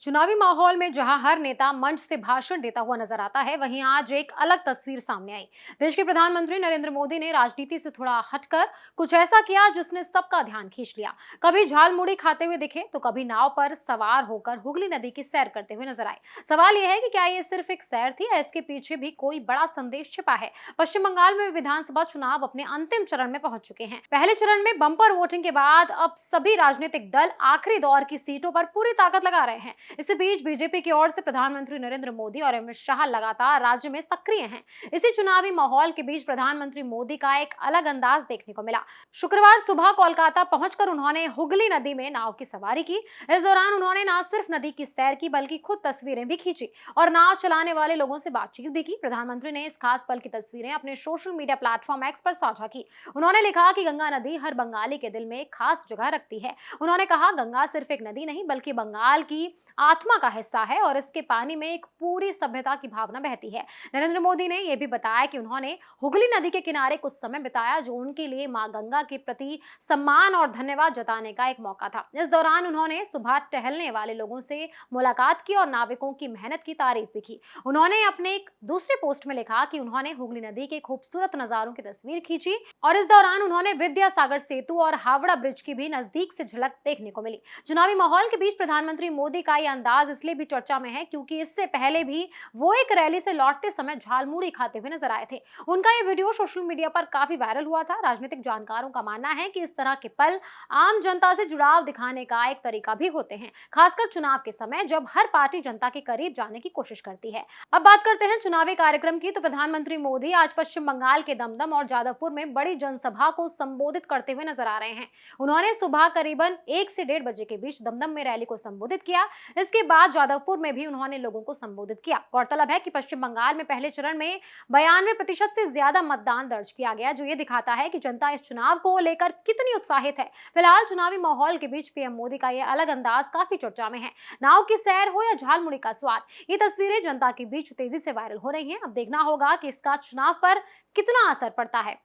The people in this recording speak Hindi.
चुनावी माहौल में जहां हर नेता मंच से भाषण देता हुआ नजर आता है, वहीं आज एक अलग तस्वीर सामने आई। देश के प्रधानमंत्री नरेंद्र मोदी ने राजनीति से थोड़ा हटकर कुछ ऐसा किया जिसने सबका ध्यान खींच लिया। कभी झालमुड़ी खाते हुए दिखे तो कभी नाव पर सवार होकर हुगली नदी की सैर करते हुए नजर आए। सवाल यह है कि क्या ये सिर्फ एक सैर थी या इसके पीछे भी कोई बड़ा संदेश छिपा है। पश्चिम बंगाल में विधानसभा चुनाव अपने अंतिम चरण में पहुंच चुके हैं। पहले चरण में बम्पर वोटिंग के बाद अब सभी राजनीतिक दल आखिरी दौर की सीटों पर पूरी ताकत लगा रहे हैं। इसी बीच बीजेपी की ओर से प्रधानमंत्री नरेंद्र मोदी और अमित शाह लगातार राज्य में सक्रिय हैं। इसी चुनावी माहौल के बीच प्रधानमंत्री मोदी का एक अलग अंदाज देखने को मिला। शुक्रवार सुबह कोलकाता पहुंचकर उन्होंने हुगली नदी में नाव की सवारी की। इस दौरान उन्होंने न सिर्फ नदी की सैर की बल्कि खुद तस्वीरें भी खींची और नाव चलाने वाले लोगों से बातचीत भी की। प्रधानमंत्री ने इस खास पल की तस्वीरें अपने सोशल मीडिया प्लेटफॉर्म एक्स पर साझा की। उन्होंने लिखा कि गंगा नदी हर बंगाली के दिल में एक खास जगह रखती है। उन्होंने कहा, गंगा सिर्फ एक नदी नहीं बल्कि बंगाल की आत्मा का हिस्सा है और इसके पानी में एक पूरी सभ्यता की भावना बहती है। नरेंद्र मोदी ने यह भी बताया कि उन्होंने हुगली नदी के किनारे कुछ समय बिताया, जो उनके लिए मां गंगा के प्रति सम्मान और धन्यवाद जताने का एक मौका था। इस दौरान उन्होंने सुबह टहलने वाले लोगों से मुलाकात की और नाविकों की मेहनत की तारीफ भी की। उन्होंने अपने एक दूसरे पोस्ट में लिखा कि उन्होंने हुगली नदी के खूबसूरत नजारों की तस्वीर खींची और इस दौरान उन्होंने विद्यासागर सेतु और हावड़ा ब्रिज की भी नजदीक से झलक देखने को मिली। चुनावी माहौल के बीच प्रधानमंत्री मोदी का यह अंदाज इसलिए भी चर्चा में है क्योंकि इससे पहले भी वो एक रैली से लौटते समय झालमुड़ी खाते हुए नजर आए थे। उनका ये वीडियो सोशल मीडिया पर काफी वायरल हुआ था। राजनीतिक जानकारों का मानना है कि इस तरह के पल आम जनता से जुड़ाव दिखाने का एक तरीका भी होते हैं, खासकर चुनाव के समय जब हर पार्टी जनता के करीब जाने की कोशिश करती है। अब बात करते हैं चुनावी कार्यक्रम की, तो प्रधानमंत्री मोदी आज पश्चिम बंगाल के दमदम और जादवपुर में बड़ी जनसभा को संबोधित करते हुए नजर आ रहे हैं। उन्होंने सुबह करीबन 1 से 1:30 बजे के बीच दमदम में रैली को संबोधित किया। इसके बाद जादवपुर में भी उन्होंने लोगों को संबोधित किया। गौरतलब है कि पश्चिम बंगाल में पहले चरण में 92% से ज्यादा मतदान दर्ज किया गया, जो ये दिखाता है कि जनता इस चुनाव को लेकर कितनी उत्साहित है। फिलहाल चुनावी माहौल के बीच पीएम मोदी का यह अलग अंदाज काफी चर्चा में है। नाव की सैर हो या झालमुड़ी का स्वाद, ये तस्वीरें जनता के बीच तेजी से वायरल हो रही हैं। अब देखना होगा कि इसका चुनाव पर कितना असर पड़ता है।